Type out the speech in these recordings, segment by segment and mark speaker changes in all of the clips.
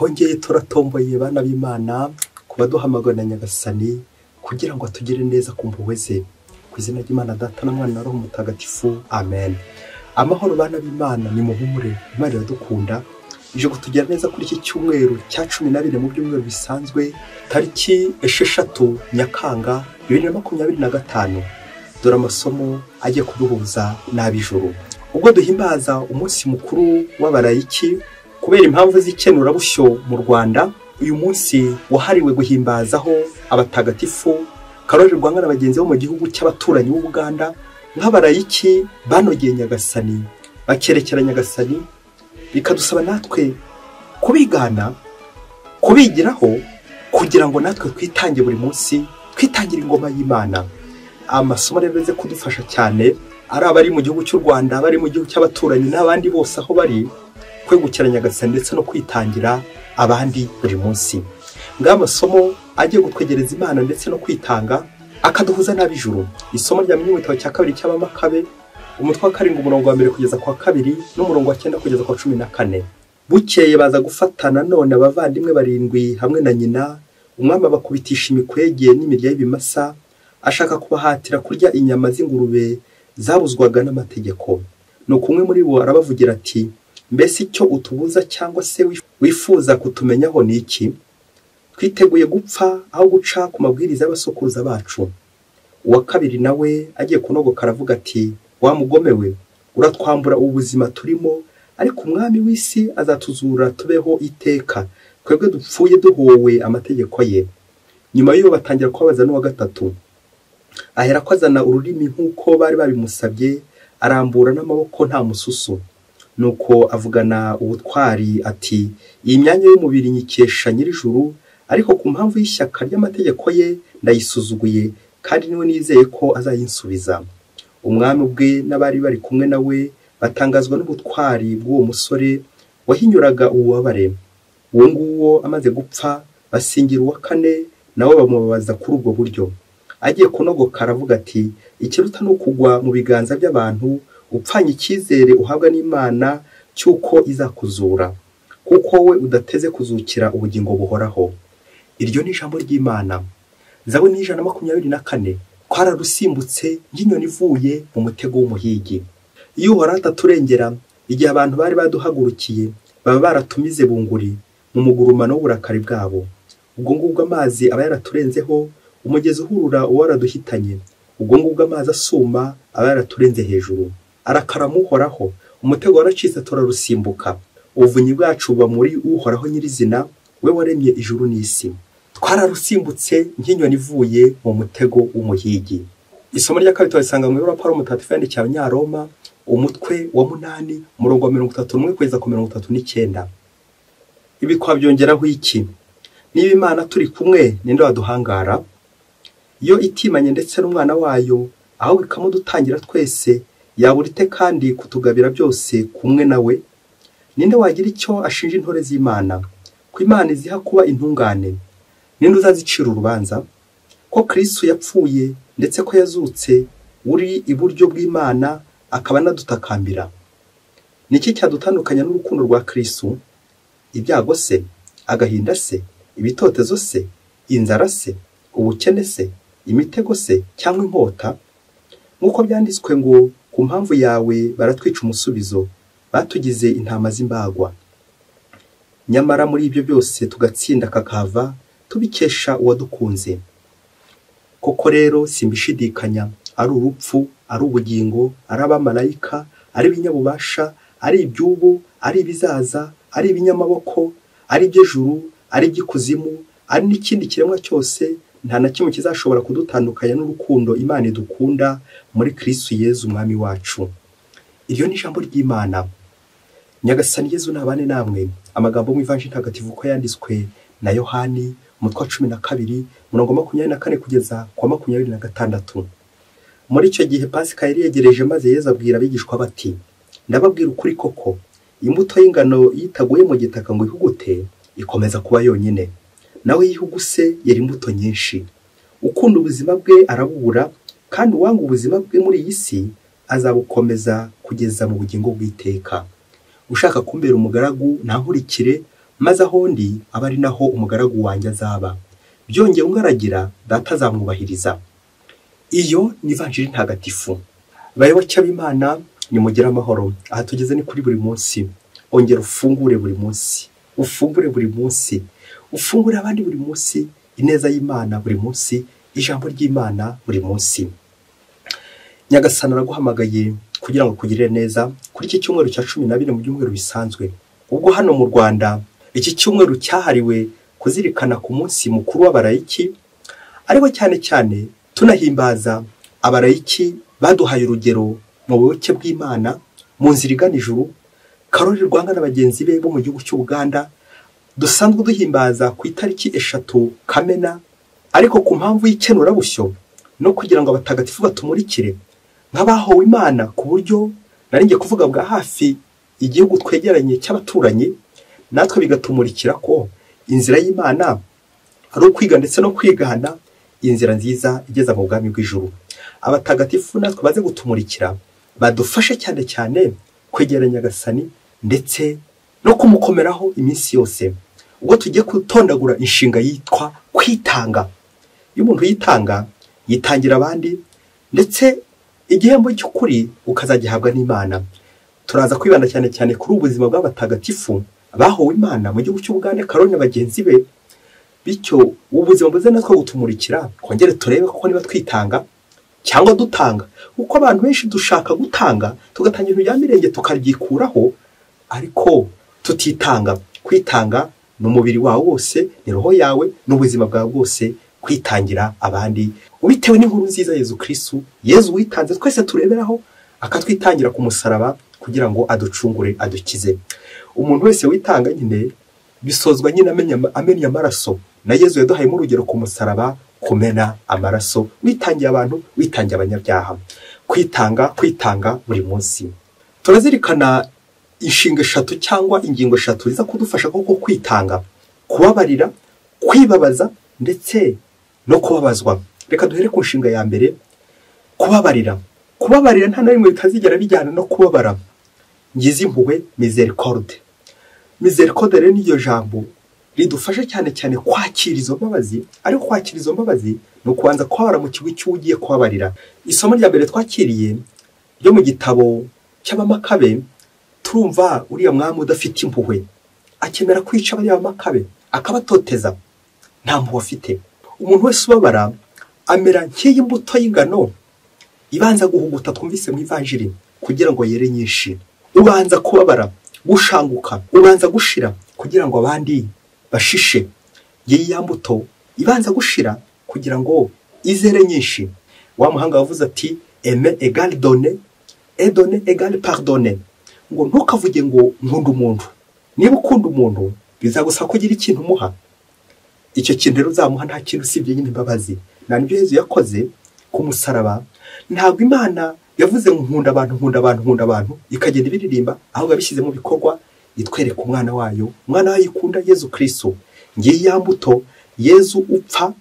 Speaker 1: twongeye turatomboye bana b'Imana kuba duhamagara na Nyagasani kugira ngo atugire neza ku mpuhwe ze. Ku izina ry'Imana Data na Mwana na Roho Mutagatifu, amen. Amahoro bana b'Imana, ni muhumure, Imana iradukunda ije kutugira neza kuri iki cyumweru cya 14 mu byumweru bisanzwe, tariki 6 Nyakanga 2025. Dore amasomo agiye kuduhuza n'ab'ijuru ubwo duhimbaza umunsi mukuru w'abarayiki. Kubera impamvu z'ikenurabushyo mu Rwanda, uyu munsi wahariwe guhimbazaho abatagatifu Karoli Rwanga na bagenzi bo mu gihugu cy'abaturanyi b'Ubuganda nk'abarayiki banogeye Nyagasani, bakerekera Nyagasani, bikadusaba natwe kubigana, kubigiraho kugira ngo natwe twitange buri munsi, twitangira ingoma y'Imana. Amasomo rero aze kudufasha cyane, ari abari mu gihugu cy'u Rwanda, bari mu gihugu cy'abaturanyi n'abandi bose aho bari, kwegukira Nyagasani ndetse no kwitangira abandi buri munsi. Ng'amasomo agiye gutwegereza Imana ndetse no kwitanga, akaduhuza n'ab'ijuru. Isomo rya mu gitabo cya 2 cy'Abamakabe, umutwe wa 7 umurongo wa 1 kugeza kwa 2 n'umurongo wa 9 kugeza kwa 14. Bukeye baza gufatana none abavandimwe 7 hamwe na nyina, umwami abakubitisha imikwege n'imirya y'ibimasa, ashaka kubahatira kurya inyama z'ingurube zabuzwaga n'amategeko. Nuko umwe muri bo arabavugira ati, mbese icyo utubuza cyangwa se wifuza kutumenyaho ni iki? Twiteguye gupfa aho guca ku mabwiriza y'abasokuruza bacu. Uwa kabiri nawe agiye kunogoka aravuga ati, wa mugome we, uratwambura ubuzima turimo, ariko umwami w'isi azatuzura tubeho iteka, twebwe dupfuye duhowe amategeko ye. Nyuma y'uwo batangira kubabaza n'uwa gatatu. Ahera ko azana ururimi nk'uko bari babimusabye, arambura n'amaboko nta mususu. Nuko avugana ubutwari ati, iyi myanya y'umubiri nyikesha nyir'ijuru, ariko ku mpamvu y'ishyaka ry'amategeko ye ndayisuzuguye, kandi niwe nizeye ko azayinsubiza. Umwami ubwe n'abari bari kumwe nawe batangazwa n'ubutwari bw'uwo musore wahinyuraga ububabare. Uwo nguwo amaze gupfa, basingira uwa 4 nawe bamubabaza kuri ubwo buryo. Agiye kunogoka aravuga ati, ikiruta no kugwa mu biganza by'abantu, upfanye icyizere uhabwa n'Imana cyuko izakuzura, kuko we udateze kuzukira ubugingo buhoraho. Iryo ni ijambo ry'Imana. Zaburi 124, twararusimbutse nk'inyoni ivuye mu mutego w'umuhigi. Iyo Uhoraho ataturengera, igihe abantu bari baduhagurukiye, baba baratumize bunguri mu mugurumano w'uburakari bwabo. Ubwo ngubwo amazi aba yaraturenzeho, umugezi uhurura uwaraduhitanye. Ubwo ngubwo amazi asuma aba yaraturenze hejuru. Arakaramu Uhoraho, umutego waracitse turarusimbuka. Ubuvunyi bwacu buba muri Uhoraho nyirizina, we waremye ijuru n'isi. Twararusimbutse nk'inyoni ivuye mu mutego w'umuhigi. Isomo rya 2 twarisanga mu Ibaruwa Pawulo Mutagatifu yandikiye Abanyaroma, umutwe wa 8 umurongo wa 31 kugeza ku 39. Ibi twabyongeraho iki? Niba Imana turi kumwe, ninde waduhangara? Iyo itimanye ndetse n'umwana wayo, aho ikamudutangira twese, yaburite kandi kutugabira byose kumwe nawe. Ninde wagira icyo ashinja intore z'Imana? Ko Imana iziha kuba intungane, ninde uzazicira urubanza? Ko Kristo yapfuye ndetse ko yazutse uri iburyo bw'Imana, akaba anadutakambira. Niki cyadutandukanya n'urukundo rwa Kristo? Ibyago se, agahinda se, ibitotezo se, inzara se, ubukene se, imitego se, cyangwa inkota? Nk'uko byanditswe ngo, ku mpamvu yawe baratwica umusubizo, batugize intama z'imbagwa. Nyamara muri ibyo byose tugatsinda kakava, tubikesha uwadukunze. Koko rero simbishidikanya, ari urupfu, ari ubugingo, ari abamarayika, ari ibinyabubasha, ari iby'ubu, ari ibizaza, ari ibinyamaboko, ari iby'ijuru, ari iby'ikuzimu, ari n'ikindi kiremwa cyose, nta na kimwe kizashobora kudutandukanya n'urukundo Imana idukunda muri Kristo Yezu umwami wacu. Iryo ni ijambo ry'Imana. Nyagasani Yezu nabane namwe. Amagambo mu Ivanjili ntagatifu ko yanditswe na Yohani, umutwe wa 12 umurongo 24 kugeza kwa 26. Muri icyo gihe Pasika yari yegereje, maze Yezu abwira abigishwa bati, ndababwira ukuri koko, imbuto y'ingano yitaguye mu gitaka ngo ihugute, ikomeza kuba yonyine. Nawe yihuguse yera imbuto nyinshi. Ukunda ubuzima bwe arabubura, kandi uwanga ubuzima bwe muri iyi si azabukomeza kugeza mu bugingo bw'iteka. Ushaka kumbera umugaragu ntankurikire, maze aho ndi aba ari naho umugaragu wanjye azaba. Byongeye ungaragira, data azamwubahiriza. Iyo ni ivanjiri ntagatifu. Bayoboke b'Imana, nimugire amahoro. Aha tugeze ni kuri buri munsi. Ongera ufungure buri munsi. Ufungure buri munsi. Ufungure abandi buri munsi. Ineza y'Imana buri munsi. Ijambo ry'Imana buri munsi. Nyagasani araguhamagaye kugira ngo kugirire neza kuri iki cyumweru cya 12 mu byumweru bisanzwe. Ubwo hano mu Rwanda iki cyumweru cyahariwe kuzirikana ku munsi mukuru w'abarayiki, ariko cyane cyane tunahimbaza abarayiki baduhaye urugero mu buyoboke bw'Imana mu nzira igana ijuru, Karoli Rwanga na bagenzi be bo mu gihugu cy'u Buganda. Dusanzwe duhimbaza ku itariki 3 Kamena, ariko ku mpamvu y'ikenurabushyo no kugira ngo abatagatifu batumurikire nk'abahowe Imana, ku buryo naringiye kuvuga bwa hafi igihugu twegeranye cy'abaturanyi, natwe bigatumurikira ko inzira y'Imana ari ukwiga ndetse no kwigana inzira nziza igeza mu bwami bw'ijuru. Abatagatifu natwe baze gutumurikira, badufashe cyane cyane kwegera Nyagasani ndetse no kumukomeraho iminsi yose. Ubwo tugiye gutondagura inshinga yitwa kwitanga. Iyo umuntu yitanga, yitangira abandi, ndetse igihembo cy'ukuri ukazagihabwa n'Imana. Turaza kwibanda cyane cyane kuri ubuzima bw'abatagatifu bahowe Imana mu gihugu cy'u Buganda, Karoli na bagenzi be. Bityo ubuzima buze natwe gutumurikira, kongere turebe ko niba twitanga cyangwa dutanga. Uko abantu benshi dushaka gutanga, tugatangira ibya mirenge tukaryikuraho, ariko tutitanga. Kwitanga ni umubiri wawe wose, ni roho yawe, n'ubuzima bwawe bwose, kwitangira abandi ubitewe n'inkuru nziza Yezu Kristo. Yezu witanze twese tureberaho, akatwitangira ku musaraba kugira ngo aducungure, adukize. Umuntu wese witanga nyine bisozwa nyine amenya amaraso, na Yezu yaduhayemo urugero ku musaraba, kumena amaraso, witangiye abantu, witangiye abanyabyaha. Kwitanga buri munsi. Turazirikana inshinga 3 cyangwa ingingo 3 ziza kudufasha koko kwitanga: kubabarira, kwibabaza ndetse no kubabazwa. Reka duhere ku nshinga ya mbere, kubabarira. Kubabarira nta na rimwe bitazigera bijyana no kubabara. Ngize impuhwe, misericorde. Misericorde rero niyo jambo ridufasha cyane cyane kwakira izo mbabazi, ariko kwakira izo mbabazi no kubanza kwabara mu kigwi cy'ugiye kubabarira. Isomo rya mbere twakiriye ryo mu gitabo cy'Abamakabe, turumva uriya mwami udafite impuhwe akemera kwica bariya Bamakabe, akabatoteza, nta mpuhwe afite. Umuntu wese ubabara amera nk'iyi mbuto y'ingano ibanza guhuguta, twumvise mu ivanjiri, kugira ngo yere nyinshi. Ubanza kubabara, gushanguka, ubanza gushira kugira ngo abandi bashishe. Yeyi ya mbuto ibanza gushira kugira ngo izere nyinshi. Wa muhanga wavuze ati aimer égale donner et donner égale pardonner. Ngo ntukavuge ngo nkunda umuntu. Niba ukunda umuntu bizagusaba kugira ikintu umuha. Icyo kintu rero uzamuha nta kintu usibye nyine imbabazi. Nibyo Yezu yakoze ku musaraba. Ntabwo Imana yavuze ngo nkunda abantu ikagenda ibiririmba, ahubwo yabishyize mu bikorwa, itwereka umwana wayo, umwana wayo ikunda, Yezu Kristo. Ngiye ya mbuto Yezu upfa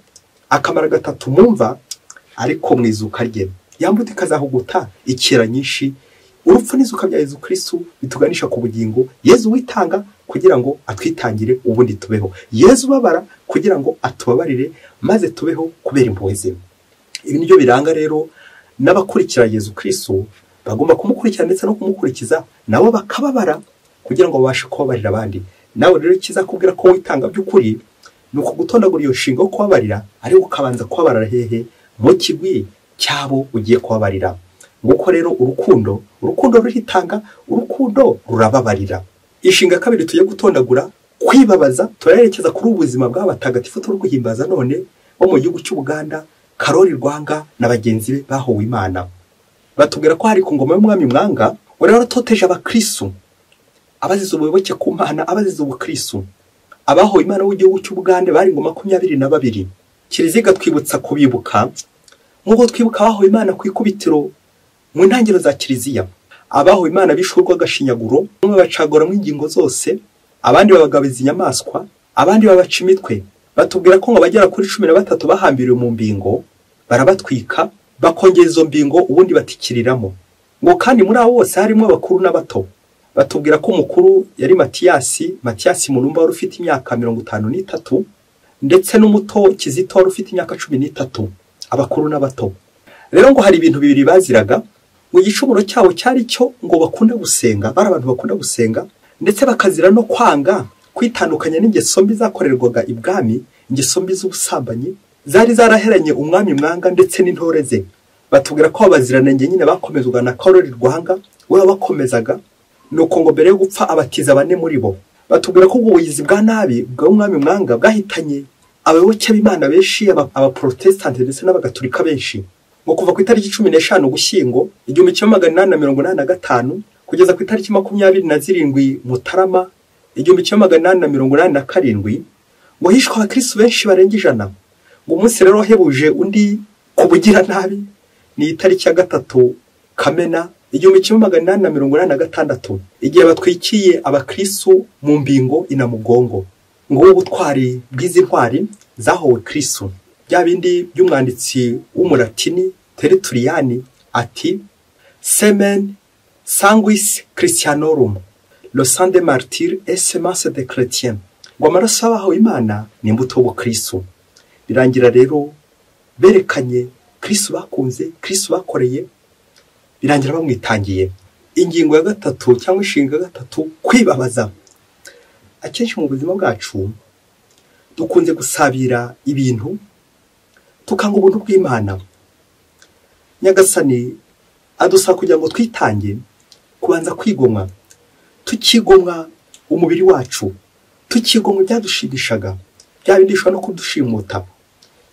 Speaker 1: akamara 3 mumva, ariko mwizuka rye ya mbuto ikazahuguta ikira nyinshi. Urupfu n'izuka bya Yezu Kristo bituganisha ku bugingo. Yezu witanga kugira ngo atwitangire ubundi tubeho. Yezu babara kugira ngo atubabarire maze tubeho kubera impuhwe ze. Ibi nibyo biranga rero n'abakurikira Yezu Kristo, bagomba kumukurikira ndetse no kumukurikiza, nabo bakababara kugira ngo babashe kubabarira abandi. Nawe rero kizakubwira ko witanga by'ukuri nuko gutondagura iyo nshinga yo kubabarira, ariko ukabanza kubabarira hehe? Mu kigwi cyabo ugiye kubabarira. Nguko rero urukundo ruritanga, urukundo rurababarira. Inshinga kabiri tugiye gutondagura, kwibabaza. Turayerekeza kuri ubuzima bw'abatagatifu turi guhimbaza none bo mu gihugu cy'u Buganda, Karoli Rwanga na bagenzi be bahowe Imana. Batubwira ko hari ku ngoma y'umwami Mwanga wari waratoteje abakristo, abazize ubuyoboke ku Mana, abazize ubukristo. Abahowe Imana w'igihugu cy'u Buganda bari ngo 22. Kiliziya twibutsa kubibuka nk'uko twibuka abahowe Imana ku ikubitiro mu ntangiriro za Kiliziya. Abahowe Imana bishurwa gashinyaguro, bamwe bacagoramo ingingo zose, abandi babagabiza inyamaswa, abandi babaca imitwe. Batubwira ko ngo bagera kuri 13 bahambiriwe mu mbingo, barabatwika, bakongera izo mbingo ubundi batikiriramo. Ngo kandi muri abo bose harimo abakuru n'abato. batubwira ko umukuru yari Matiyasi Mulumba wari ufite imyaka 53 ndetse n'umuto Kizito wari ufite imyaka 13, abakuru n'abato. Rero ngo hari ibintu bibiri baziraga, ngo igicumuro cyabo cyari cyo ngo bakunda gusenga, bari abantu bakunda gusenga, ndetse bakazira no kwanga kwitandukanya n'ingeso mbi zakorerwaga ibwami, ingeso mbi z'ubusambanyi zari zaraheranye umwami Mwanga ndetse n'intore ze. Batubwira ko abaziranenge nyine bakomezwaga na Karoli Rwanga, we bakomezaga, nuko ngo mbere yo gupfa abatiza 4 muri bo. Batubwira ko ubuyizi bwa nabi bw'umwami Mwanga bwahitanye abayoboke b'Imana benshi, abaprotestante ndetse n'abagatolika benshi. Ngo kuva ku itariki 15 Ugushyingo 1885 kugeza ku itariki 27 Mutarama 1887, ngo hishwe abakristo benshi barenga 100. Ngo umunsi rero hebuje undi kubugira nabi ni itariki ya 3 Kamena 1886, igihe batwikiye abakristo mu mbingo inamugongo. Ngo ubutwari bw'izi ntwari zahowe Kristo, bya bindi by'umwanditsi w'umulatini Tertullian ati Semen sanguis Christianorum, le sang des martyrs et semence des chrétiens. Ngo amaraso y'abahawe Imana ni imbuto y'ubukristo. Birangira rero berekanye Kristo bakunze, Kristo bakoreye, birangira bamwitangiye. Ingingo ya 3 cyangwa inshinga ya 3, kwibabaza. Akenshi mu buzima bwacu dukunze gusabira ibintu tukanga ubuntu bw'Imana. Nyagasani adusaba kugira ngo twitange, kubanza kwigomwa, tukigomwa umubiri wacu, tukigomwa byadushigishaga, byabindishwa no kudushimuta,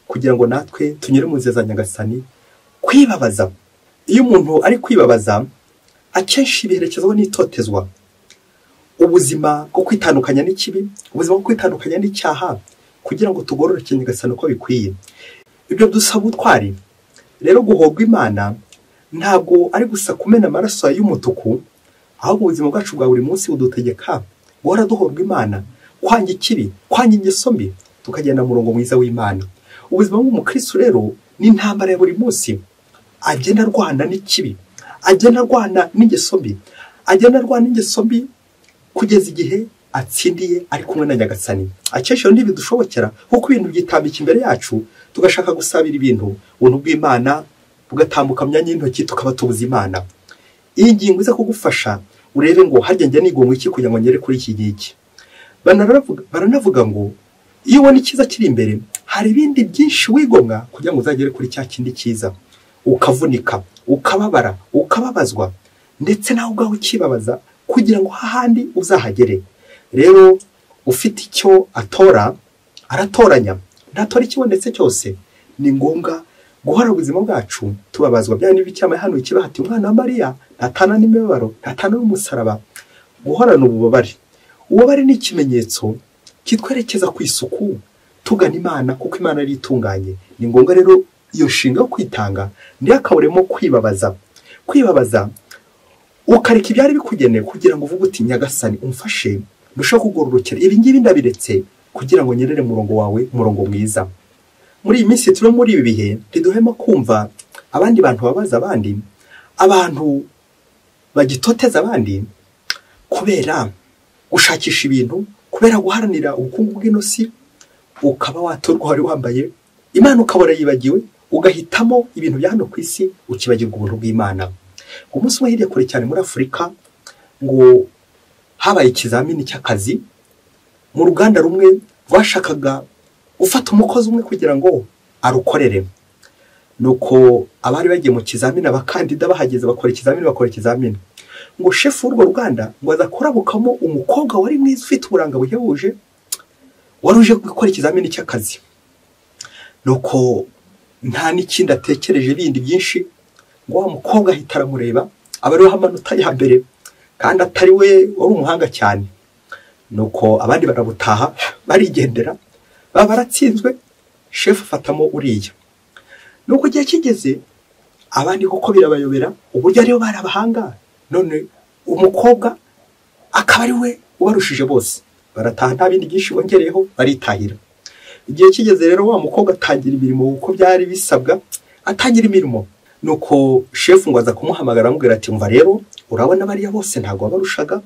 Speaker 1: kugira ngo natwe tunyure mu nzira za Nyagasani. Kwibabaza, iyo umuntu ari kwibabaza akenshi biherekezwa n'itotezwa. Ubuzima bwo kwitandukanya n'ikibi, ubuzima bwo kwitandukanya n'icyaha, kugira ngo tugororoke Nyagasani uko bikwiye. Ibyo dusaba utwari rero guhogwa Imana ntabwo ari gusa kumena amaraso y'umutuku, ahubwo ubuzima bwacu bwa buri munsi budutegeka guhora duhogwa Imana, kwanga ikibi, kwanga ingeso mbi, tukagenda mu murongo mwiza w'Imana. Ubuzima bw'umukristo rero ni intambara ya buri munsi, agenda arwana n'ikibi, agenda arwana n'ingeso mbi, agenda arwana n'ingeso mbi kugeza igihe atsindiye ari kumwe na Nyagasani. Akenshi ndi bidushobokera kuko ibintu byitambika imbere yacu, tugashaka gusabira ibintu ubuntu bw'Imana bugatambuka myanya y'intoki, tukaba tubuza Imana. Iyi ngingo iza kugufasha urebe ngo harya njye nigomwe iki kugira ngo ngere kuri iki giki. Baranavuga ngo iyo ubona ikiza kiri imbere, hari ibindi byinshi wigomwa kugira ngo uzagere kuri cya kindi cyiza. Ukavunika, ukababara, ukababazwa, ndetse nawe ubwawe ukibabaza kugira ngo hahandi uzahagere. Rero ufite icyo atora, aratoranya, ntatora ikibonetse cyose. Ni ngombwa guhora ubuzima bwacu tubabazwa, bya n'ibicyama hano ikibahati umwana wa Mariya, ntatana n'imibabaro, ntatana n'umusaraba, guhorana ububabare. Ububabare ni ikimenyetso kitwerekeza ku isuku tugana Imana, kuko Imana ari itunganye. Ni ngombwa rero iyo nshinga yo kwitanga ndi akaburemo kwibabaza. Kwibabaza ukareka ibyari bikugeneye kugira ngo uvuge uti Nyagasani umfashe ndushaho kugororokera ibi ngibi ndabiretse kugira ngo nyerere murongo wawe, murongo mwiza. Muri iyi minsi turi muri ibi bihe ntiduhema kumva abandi bantu babaza abandi, abantu bagitoteza abandi kubera gushakisha ibintu, kubera guharanira ubukungu bw'inosi, ukaba watorwa wari wambaye Imana ukabora yibagiwe, ugahitamo ibintu bya hano ku isi ukibagirwa ubuntu bw'Imana. Umunsi umwe hirya kure cyane muri Afurika ngo habaye ikizamini cy'akazi mu ruganda rumwe rwashakaga gufata umukozi umwe kugira ngo arukorere. Nuko abari bagiye mu kizamini, abakandida bahageze bakora ikizamini, ngo shefu w'urwo ruganda ngo aza kurabukamo umukobwa wari mwiza ufite uburanga buhebuje, wari uje gukora ikizamini cy'akazi. Nuko nta n'ikindi atekereje bindi byinshi, ngo wa mukobwa ahita aramureba, aba ariwe amanota ya mbere kandi atari we wari umuhanga cyane. Nuko abandi barabutaha barigendera, baba baratsinzwe, shefu afatamo uriya. Nuko igihe kigeze abandi koko birabayobera uburyo aribo bari abahanga, none umukobwa akaba ari we ubarushije bose. Barataha nta bindi byinshi bongereyeho, baritahira. Igihe kigeze rero wa mukobwa atangira imirimo uko byari bisabwa, atangira imirimo. Nuko shefu ngo aza kumuhamagara amubwira ati umva rero urabona bariya bose ntabwo wabarushaga,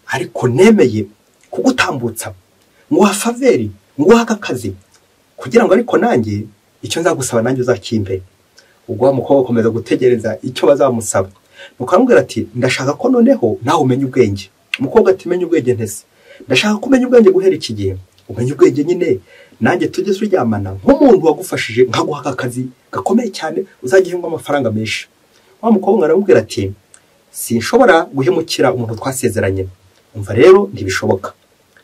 Speaker 1: ariko nemeye kugutambutsa nguha faveri, nguha akazi kugira ngo ariko nanjye icyo nzagusaba nanjye uzakimpe. Ubwo wa mukobwa akomeza gutegereza icyo bazamusaba. Nuko aramubwira ati ndashaka ko noneho nawe umenya ubwenge. Umukobwa ati menya ubwenge ntese, ndashaka kumenya ubwenge guhera iki gihe. Umenya ubwenge nyine nanjye tujye turyamana nk'umuntu wagufashije nkaguha akazi gakomeye cyane uzagihembwa amafaranga menshi. Wa mukobwa aramubwira ati sinshobora guhemukira umuntu twasezeranye, umva rero ntibishoboka.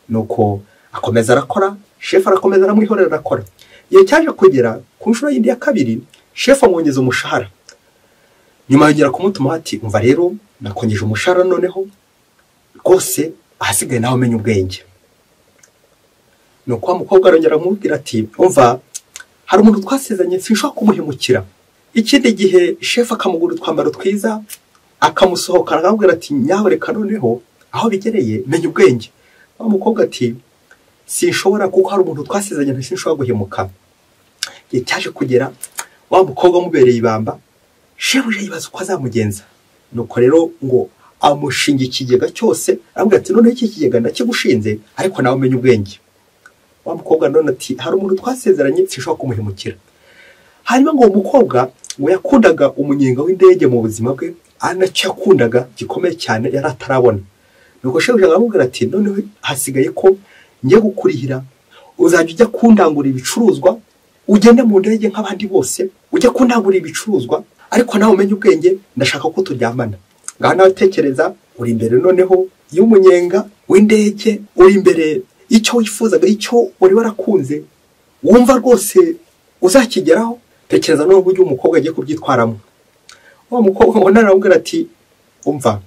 Speaker 1: Nuko akomeza arakora, shefu arakomeza aramwihorera arakora. Iyo cyaje kugera ku nshuro yindi ya kabiri, shefu amwongeza umushahara. Nyuma yongera kumutuma ati umva rero nakongeje umushahara noneho rwose ahasigaye nawe umenya ubwenge. Nuko wa mukobwa arongera amubwira ati umva hari umuntu twasezeranye sinshobora kumuhemukira. Ikindi gihe shefu akamugura utwambaro twiza akamusohokana akamubwira ati nyabureka noneho aho bigereye menya ubwenge. Wa mukobwa ati sinshobora kuko hari umuntu twasezeranye sinshobora guhemuka. Igihe cyaje kugera wa mukobwa amubereye ibamba, shebuja yibaza uko azamugenza. Nuko rero ngo amushinga ikigega cyose aramubwira ati none iki kigega ndakigushinze ariko nawe umenya ubwenge. Wa mukobwa none ati hari umuntu twasezeranye sinshobora kumuhemukira. Hanyuma ngo umukobwa ngo yakundaga umunyenga w'indege mu buzima bwe, anacyo yakundaga gikomeye cyane yari atarabona. Nuko shebuja aramubwira ati none hasigaye ko ngiye gukurihira, uzajya ujya kundangura ibicuruzwa, ugende mu ndege nk'abandi bose, ujya kundangura ibicuruzwa ariko nawe umenya ubwenge, ndashaka ko turyamana. Ngaho nawe tekereza, uri imbere noneho y'umunyenga w'indege, uri imbere icyo wifuzaga, icyo wari warakunze wumva rwose uzakigeraho. Tekereza no uburyo umukobwa agiye kubyitwaramo. Wa mukobwa ngo naramubwira ati umva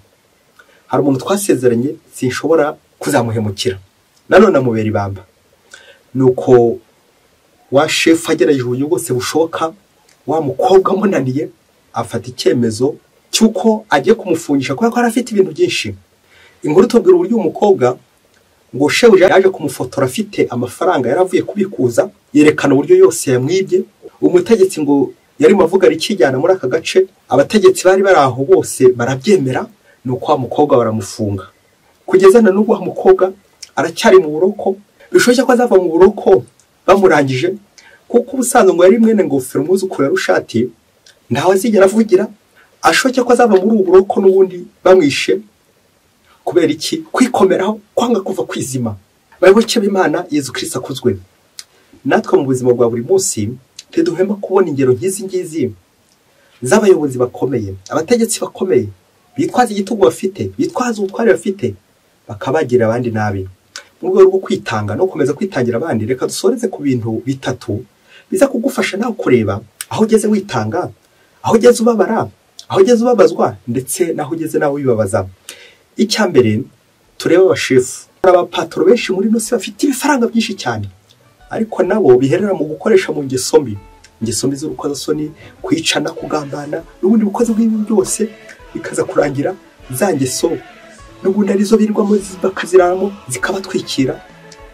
Speaker 1: hari umuntu twasezeranye sinshobora kuzamuhemukira, nanone amubera ibamba. Nuko wa shefu agerageje uburyo bwose bushoboka, wa mukobwa amunaniye afata icyemezo cy'uko agiye kumufungisha kubera ko yari afite ibintu byinshi. Inkuru tubwira uburyo umukobwa ngo shebuja yaje kumufotora afite amafaranga yaravuye kubikuza, yerekana uburyo yose yamwibye. Umutegetsi ngo yari mavuga rikijyana muri aka gace, abategetsi bari bari aho bose barabyemera. Nuko wa mukobwa baramufunga. Kugeza na n'ubwo wa mukobwa aracyari mu buroko, bishoboye ko azava mu buroko bamurangije, kuko ubusanzwe ngo yari mwene ngofero umwuzukuru ya Rushati, ntawe azigera avugira. Ashoboye ko azava muri ubu buroko n'ubundi bamwishe. Kubera iki? Kwikomeraho, kwanga kuva kwizima. Bayoboke b'Imana, Yezu Kristo akuzwe. Natwe mu buzima bwa buri munsi ntiduhema kubona ingero nk'izi ngizi z'abayobozi bakomeye, abategetsi bakomeye, bitwaza igitugu bafite, bitwaza ubutwari bafite, bakabagira abandi nabi. Mu rwego rwo kwitanga no gukomeza kwitangira abandi, reka dusoreze ku bintu bitatu biza kugufasha nawe kureba aho ugeze witanga, aho ugeze ubabara, aho ugeze ubabazwa, ndetse naho ugeze nawe wibabaza. Icya mbere tureba abashefu. Abapatoro benshi muri ino si bafite ibifaranga byinshi cyane, ariko nabo biherera mu gukoresha mu ngeso mbi z'urukozasoni, kwicana, kugambana n'ubundi bukozi bw'ibi byose, bikaza kurangira za ngeso n'ubundi arizo birirwamo bakaziramo zikabatwikira.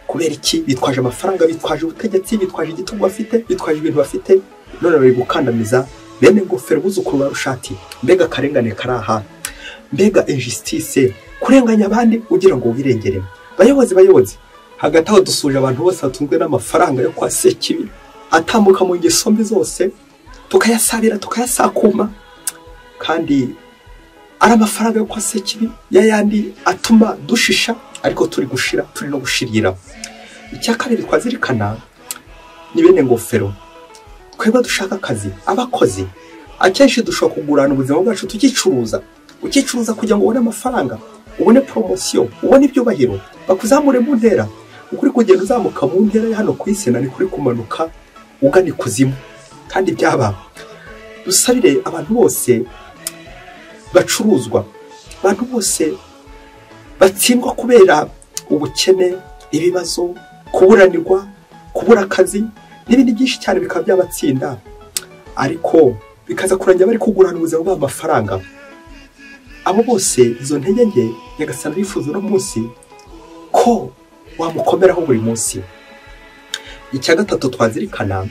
Speaker 1: Kubera iki? Bitwaje amafaranga, bitwaje ubutegetsi, bitwaje igitugu bafite, bitwaje ibintu bafite, none bari gukandamiza bene ngofero buzukuru ba Rushati. Mbega akarengane karaha, mbega injustice, kurenganya abandi ugira ngo wirengere. Bayobozi hagati aho dusuje abantu bose batunzwe n'amafaranga yo kwa Sekibi, atambuka mu ngeso mbi zose, tukayasabira tukayasakuma, kandi ari amafaranga yo kwa Sekibi yayandi atuma dushisha, ariko turi gushira, turi no gushirira. Icya kabiri twazirikana ni bene ngofero. Twebwe dushaka akazi, abakozi akenshi dushobora kugurana ubuzima bwacu tukicuruza, ukicuruza kugira ngo ubone amafaranga, ubone promotion, ubone ibyubahiro, bakuzamure mu ntera. Ukuri kugenda uzamuka mu ntera ya hano ku isi, nani kuri kumanuka ugana ikuzimu. Kandi byaba dusabire abantu bose bacuruzwa, abantu bose batsindwa kubera ubukene, ibibazo, kuburanirwa, kubura akazi n'ibindi byinshi cyane bikaba byabatsinda, ariko bikaza kurangira bari kugurana ubuzima bw'amafaranga. Abo bose izo ntege nke Nyagasani bifuza no munsi ko wamukomeraho buri munsi. Icya gatatu twazirikana,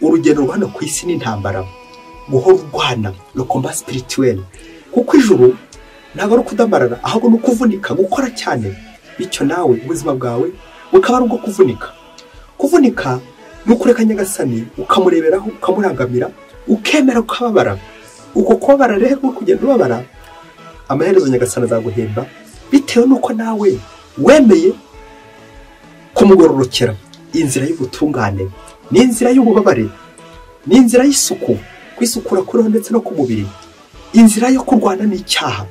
Speaker 1: urugendo rw'hano ku isi n'intambara, guhora urwana, le combat spirituel, kuko ijuru ntabwo ari ukudamarara, ahubwo ni ukuvunika, gukora cyane, bityo nawe ubuzima bwawe bukaba ari ubwo kuvunika. Kuvunika ni ukureka Nyagasani ukamureberaho, ukamurangamira, ukemera ukababara. Uko kubabara rero kugenda ubabara, amaherezo Nyagasani azaguhemba bitewe n'uko nawe wemeye kumugororokera. Inzira y'ubutungane ni inzira y'ububabare, ni inzira y'isuku, kwisukura kuriho ndetse no ku mubiri, inzira yo kurwana n'icyaha,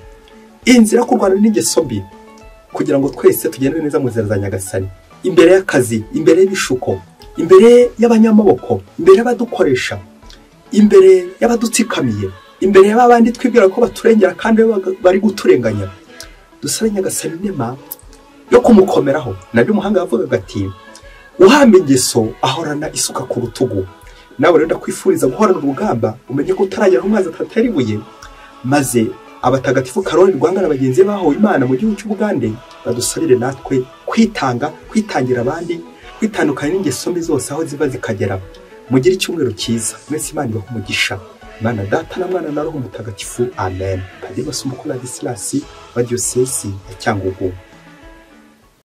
Speaker 1: inzira yo kurwana n'ingeso mbi, kugira ngo twese tugende neza mu nzira za Nyagasani, imbere y'akazi, imbere y'ibishuko, imbere y'abanyamaboko, imbere y'abadukoresha, imbere y'abadutsikamiye, imbere y'abandi twibwira ko baturengera kandi bari guturenganya. Dusabe Nyagasani inema yo kumukomeraho. Nabyo umuhanga yavugaga ati, uhamba ingeso ahorana isuka ku rutugu. Nawe rero ndakwifuriza guhorana urugamba, umenye ko utaragera amazi atatera ibuye, maze abatagatifu Karoli Rwanga na bagenzi baho Imana mu gihugu cy'Ubugande badusabire natwe kwitanga, kwitangira abandi, kwitandukanya n'ingeso mbi zose aho ziva zikagera. Mugire icyumweru cyiza, mwese Imana ibahe umugisha. Imana Data na Mwana na Roho Mutagatifu, amen. Padiri Basumbukuruza Ladislas wa Diyosezi ya Cyangugu.